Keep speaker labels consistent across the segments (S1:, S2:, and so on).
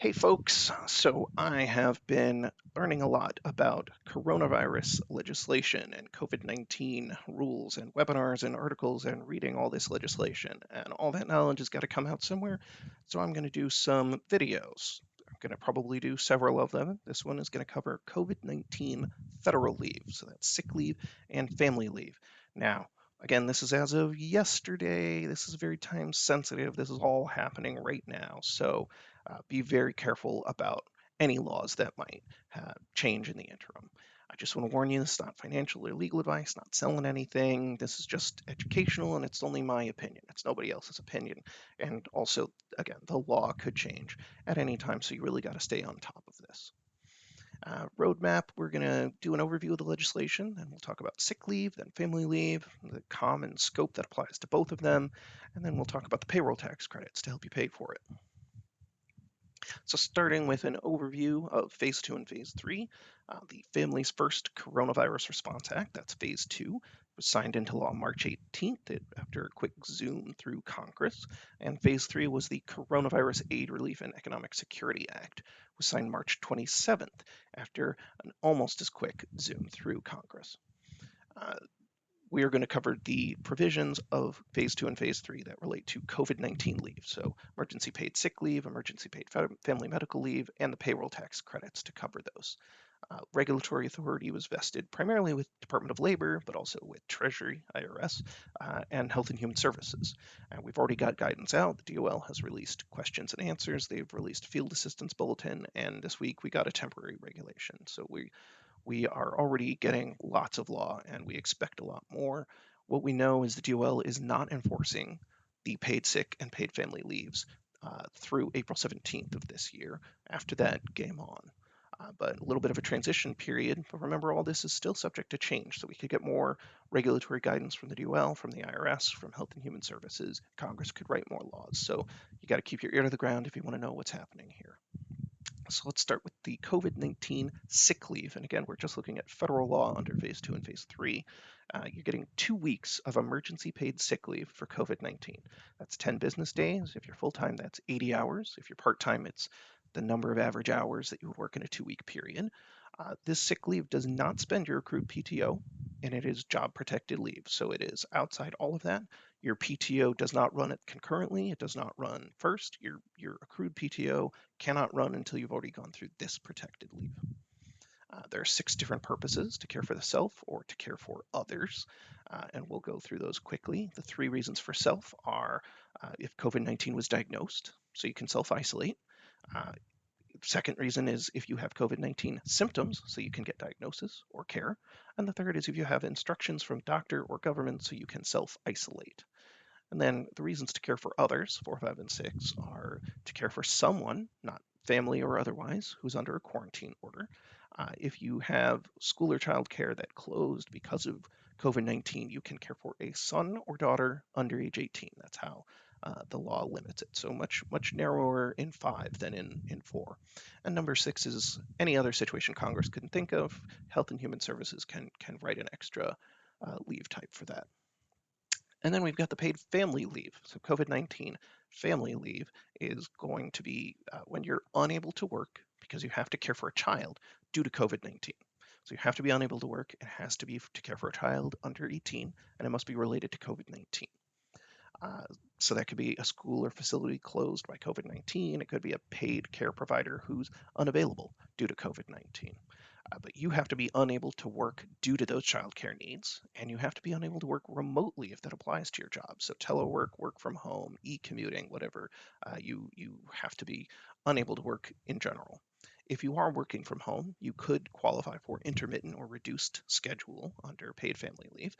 S1: Hey folks, so I have been learning a lot about coronavirus legislation and COVID-19 rules and webinars and articles and reading all this legislation. And all that knowledge has got to come out somewhere. So I'm going to do some videos. I'm going to probably do several of them. This one is going to cover COVID-19 federal leave. So that's sick leave and family leave. Now, again, this is as of yesterday. This is very time sensitive. This is all happening right now. So be very careful about any laws that might change in the interim. I just want to warn you, this is not financial or legal advice, not selling anything. This is just educational, and it's only my opinion. It's nobody else's opinion. And also, again, the law could change at any time, so you really got to stay on top of this. Roadmap, we're going to do an overview of the legislation, and we'll talk about sick leave, then family leave, the common scope that applies to both of them, and then we'll talk about the payroll tax credits to help you pay for it. So starting with an overview of Phase 2 and Phase 3, the Families First Coronavirus Response Act, that's Phase 2, was signed into law March 18th after a quick zoom through Congress. And Phase 3 was the Coronavirus Aid, Relief, and Economic Security Act, was signed March 27th after an almost as quick zoom through Congress. We are going to cover the provisions of Phase 2 and Phase 3 that relate to COVID-19 leave. So emergency paid sick leave, emergency paid family medical leave, and the payroll tax credits to cover those. Regulatory authority was vested primarily with Department of Labor, but also with Treasury, IRS, and Health and Human Services. We've already got guidance out. The DOL has released questions and answers. They've released field assistance bulletin, and this week we got a temporary regulation. So we are already getting lots of law, and we expect a lot more. What we know is the DOL is not enforcing the paid sick and paid family leaves through April 17th of this year. After that, game on. But a little bit of a transition period. But remember, all this is still subject to change, so we could get more regulatory guidance from the DOL, from the IRS, from Health and Human Services. Congress could write more laws. So you got to keep your ear to the ground if you want to know what's happening here. So let's start with the COVID-19 sick leave. And again, we're just looking at federal law under Phase 2 and Phase 3. You're getting 2 weeks of emergency paid sick leave for COVID-19. That's 10 business days. If you're full-time, that's 80 hours. If you're part-time, it's the number of average hours that you would work in a 2-week period. This sick leave does not spend your accrued PTO, and it is job protected leave. So it is outside all of that. Your PTO does not run it concurrently. It does not run first. Your accrued PTO cannot run until you've already gone through this protected leave. There are 6 different purposes: to care for the self or to care for others, and we'll go through those quickly. The 3 reasons for self are if COVID-19 was diagnosed, so you can self-isolate. Second reason is if you have COVID-19 symptoms, so you can get diagnosis or care. And the third is if you have instructions from doctor or government, so you can self-isolate. And then the reasons to care for others, 4, 5, and 6, are to care for someone, not family or otherwise, who's under a quarantine order. If you have school or child care that closed because of COVID-19, you can care for a son or daughter under age 18. That's how the law limits it. So much narrower in 5 than in 4. And number 6 is any other situation Congress couldn't think of. Health and Human Services can write an extra leave type for that. And then we've got the paid family leave. So COVID-19 family leave is going to be when you're unable to work because you have to care for a child due to COVID-19. So you have to be unable to work. It has to be to care for a child under 18, and it must be related to COVID-19. So that could be a school or facility closed by COVID-19. It could be a paid care provider who's unavailable due to COVID-19. But you have to be unable to work due to those childcare needs, and you have to be unable to work remotely if that applies to your job. So telework, work from home, e-commuting, whatever, you have to be unable to work in general. If you are working from home, you could qualify for intermittent or reduced schedule under paid family leave.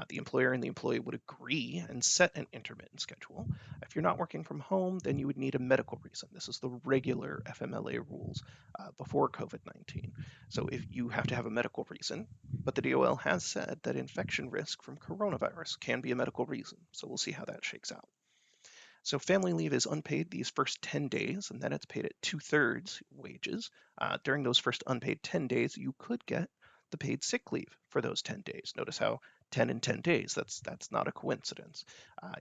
S1: The employer and the employee would agree and set an intermittent schedule. If you're not working from home, then you would need a medical reason. This is the regular FMLA rules before COVID-19. So if you have to have a medical reason, but the DOL has said that infection risk from coronavirus can be a medical reason. So we'll see how that shakes out. So family leave is unpaid these first 10 days, and then it's paid at 2/3 wages. During those first unpaid 10 days, you could get the paid sick leave for those 10 days. Notice how 10 and 10 days. That's not a coincidence.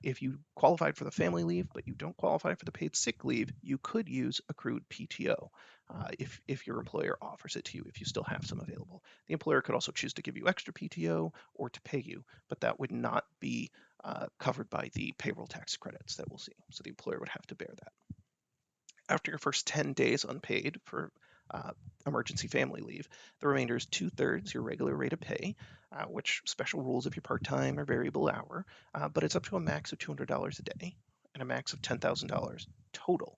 S1: If you qualified for the family leave, but you don't qualify for the paid sick leave, you could use accrued PTO if your employer offers it to you, if you still have some available. The employer could also choose to give you extra PTO or to pay you, but that would not be covered by the payroll tax credits that we'll see. So the employer would have to bear that. After your first 10 days unpaid for uh, emergency family leave, the remainder is 2/3 your regular rate of pay, which special rules if you're part-time or variable hour, but it's up to a max of $200 a day and a max of $10,000 total.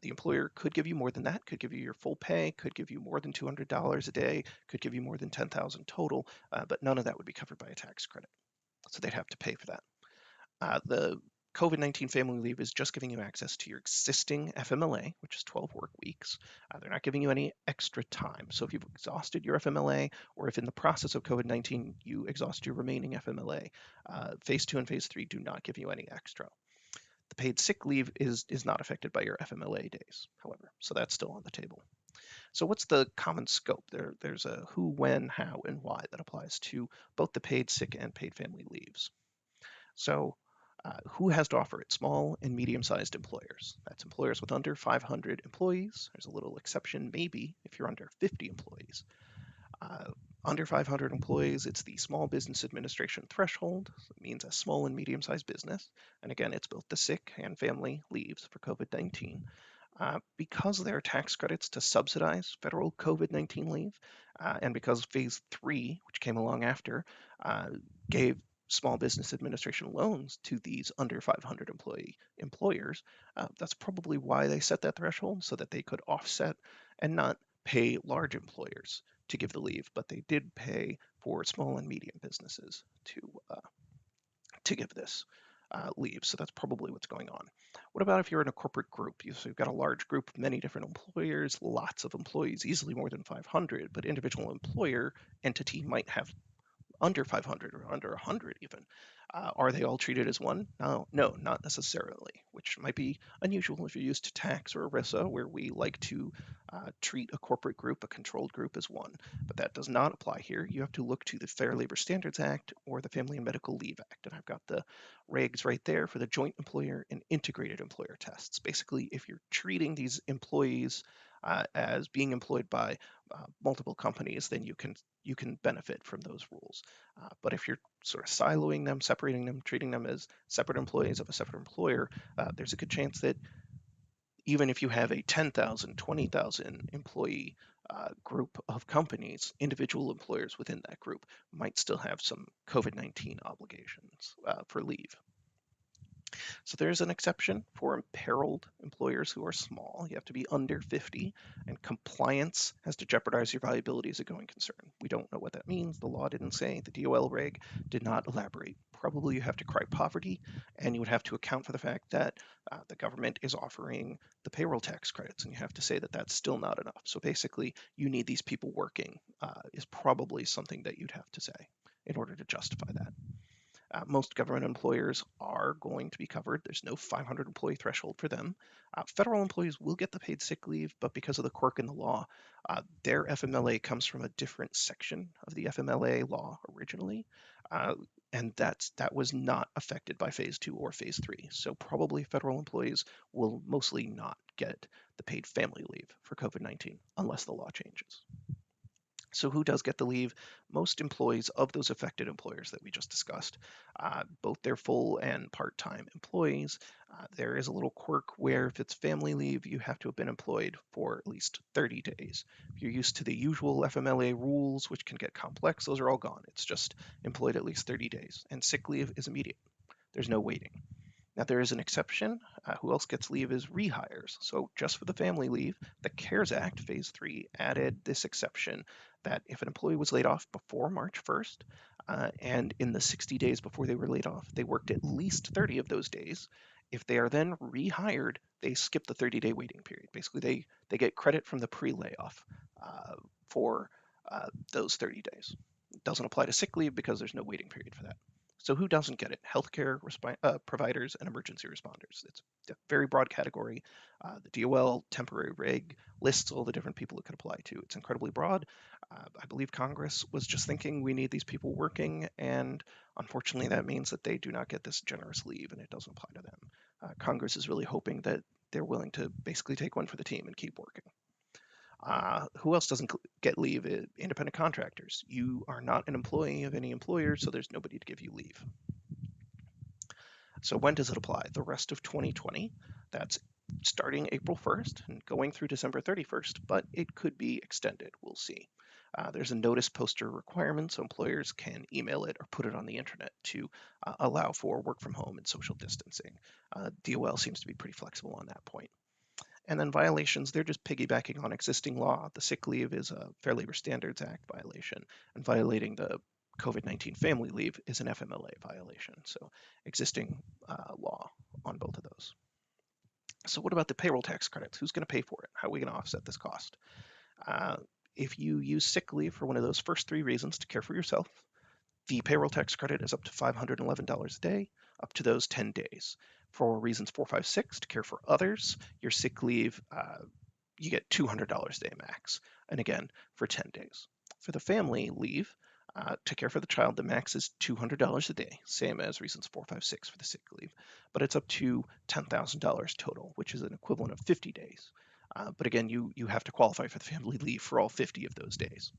S1: The employer could give you more than that, could give you your full pay, could give you more than $200 a day, could give you more than $10,000 total, but none of that would be covered by a tax credit. So they'd have to pay for that. The COVID-19 family leave is just giving you access to your existing FMLA, which is 12 work weeks. They're not giving you any extra time. So if you've exhausted your FMLA, or if in the process of COVID-19 you exhaust your remaining FMLA, phase 2 and phase 3 do not give you any extra. The paid sick leave is not affected by your FMLA days, however, so that's still on the table. So what's the common scope? There's a who, when, how, and why that applies to both the paid sick and paid family leaves. So who has to offer it? Small and medium-sized employers. That's employers with under 500 employees. There's a little exception, maybe, if you're under 50 employees. Under 500 employees, it's the Small Business Administration threshold. So it means a small and medium-sized business. And again, it's both the sick and family leaves for COVID-19. Because there are tax credits to subsidize federal COVID-19 leave, and because phase 3, which came along after, gave Small Business Administration loans to these under 500 employers, that's probably why they set that threshold, so that they could offset and not pay large employers to give the leave, but they did pay for small and medium businesses to give this leave. So that's probably what's going on. What about if you're in a corporate group? So you've got a large group of many different employers, lots of employees, easily more than 500, but individual employer entity might have under 500 or under 100 even. Are they all treated as one? No, not necessarily, which might be unusual if you're used to tax or ERISA, where we like to treat a corporate group, a controlled group, as one. But that does not apply here. You have to look to the Fair Labor Standards Act or the Family and Medical Leave Act. And I've got the regs right there for the joint employer and integrated employer tests. Basically, if you're treating these employees as being employed by multiple companies, then you can benefit from those rules. But if you're sort of siloing them, separating them, treating them as separate employees of a separate employer, there's a good chance that even if you have a 10,000, 20,000 employee group of companies, individual employers within that group might still have some COVID-19 obligations for leave. So there's an exception for imperiled employers who are small. You have to be under 50, and compliance has to jeopardize your viability as a going concern. We don't know what that means. The law didn't say. The DOL reg did not elaborate. Probably you have to cry poverty, and you would have to account for the fact that the government is offering the payroll tax credits, and you have to say that that's still not enough. So basically, you need these people working is probably something that you'd have to say in order to justify that. Most government employers are going to be covered. There's no 500 employee threshold for them. Federal employees will get the paid sick leave, but because of the quirk in the law, their FMLA comes from a different section of the FMLA law originally, and that was not affected by phase 2 or phase 3. So probably federal employees will mostly not get the paid family leave for COVID-19 unless the law changes. So who does get the leave? Most employees of those affected employers that we just discussed, both their full and part-time employees. There is a little quirk where if it's family leave, you have to have been employed for at least 30 days. If you're used to the usual FMLA rules, which can get complex, those are all gone. It's just employed at least 30 days. And sick leave is immediate. There's no waiting. Now, there is an exception. Who else gets leave is rehires. So just for the family leave, the CARES Act, phase 3, added this exception that if an employee was laid off before March 1st, and in the 60 days before they were laid off, they worked at least 30 of those days, if they are then rehired, they skip the 30-day waiting period. Basically, they get credit from the pre-layoff for those 30 days. It doesn't apply to sick leave because there's no waiting period for that. So who doesn't get it? Healthcare providers and emergency responders. It's a very broad category. The DOL temporary reg lists all the different people it could apply to. It's incredibly broad. I believe Congress was just thinking we need these people working, and unfortunately that means that they do not get this generous leave and it doesn't apply to them. Congress is really hoping that they're willing to basically take one for the team and keep working. Who else doesn't get leave? Independent contractors. You are not an employee of any employer, so there's nobody to give you leave. So when does it apply? The rest of 2020. That's starting April 1st and going through December 31st, but it could be extended. We'll see. There's a notice poster requirement, so employers can email it or put it on the internet to allow for work from home and social distancing. DOL seems to be pretty flexible on that point. And then violations, they're just piggybacking on existing law. The sick leave is a Fair Labor Standards Act violation, and violating the COVID-19 family leave is an FMLA violation. So existing law on both of those. So what about the payroll tax credits? Who's going to pay for it? How are we going to offset this cost? If you use sick leave for one of those first three reasons to care for yourself, the payroll tax credit is up to $511 a day, up to those 10 days. For reasons 4, 5, 6, to care for others, your sick leave, you get $200 a day max. And again, for 10 days. For the family leave, to care for the child, the max is $200 a day, same as reasons 4, 5, 6 for the sick leave. But it's up to $10,000 total, which is an equivalent of 50 days. But again, you have to qualify for the family leave for all 50 of those days.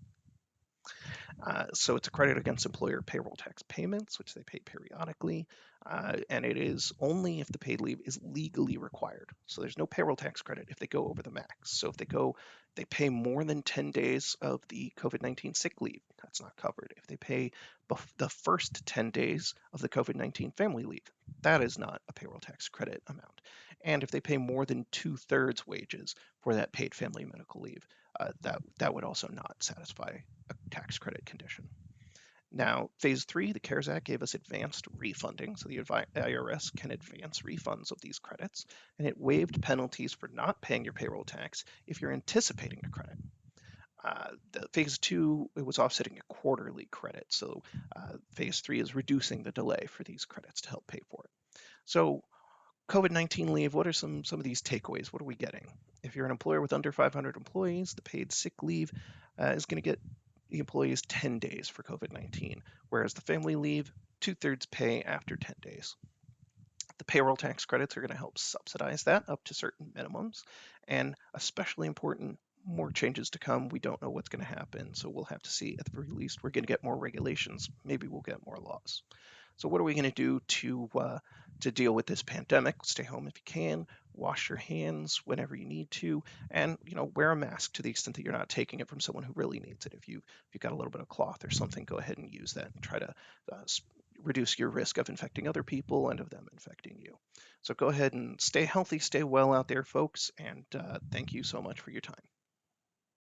S1: So it's a credit against employer payroll tax payments, which they pay periodically, and it is only if the paid leave is legally required. So there's no payroll tax credit if they go over the max. So if they pay more than 10 days of the COVID-19 sick leave, that's not covered. If they pay the first 10 days of the COVID-19 family leave, that is not a payroll tax credit amount. And if they pay more than 2/3 wages for that paid family medical leave, that would also not satisfy a tax credit condition. Now, phase 3, the CARES Act gave us advanced refunding, so the IRS can advance refunds of these credits, and it waived penalties for not paying your payroll tax if you're anticipating a credit. The phase 2, it was offsetting a quarterly credit, so phase 3 is reducing the delay for these credits to help pay for it. So COVID-19 leave, what are some of these takeaways? What are we getting? If you're an employer with under 500 employees, the paid sick leave is going to get the employees 10 days for COVID-19, whereas the family leave, 2/3 pay after 10 days. The payroll tax credits are going to help subsidize that up to certain minimums, and especially important, more changes to come. We don't know what's going to happen, so we'll have to see. At the very least, we're going to get more regulations. Maybe we'll get more laws. So what are we going to do to deal with this pandemic? Stay home if you can, wash your hands whenever you need to, and wear a mask to the extent that you're not taking it from someone who really needs it. If you've got a little bit of cloth or something, go ahead and use that and try to reduce your risk of infecting other people and of them infecting you. So go ahead and stay healthy, stay well out there, folks, and thank you so much for your time.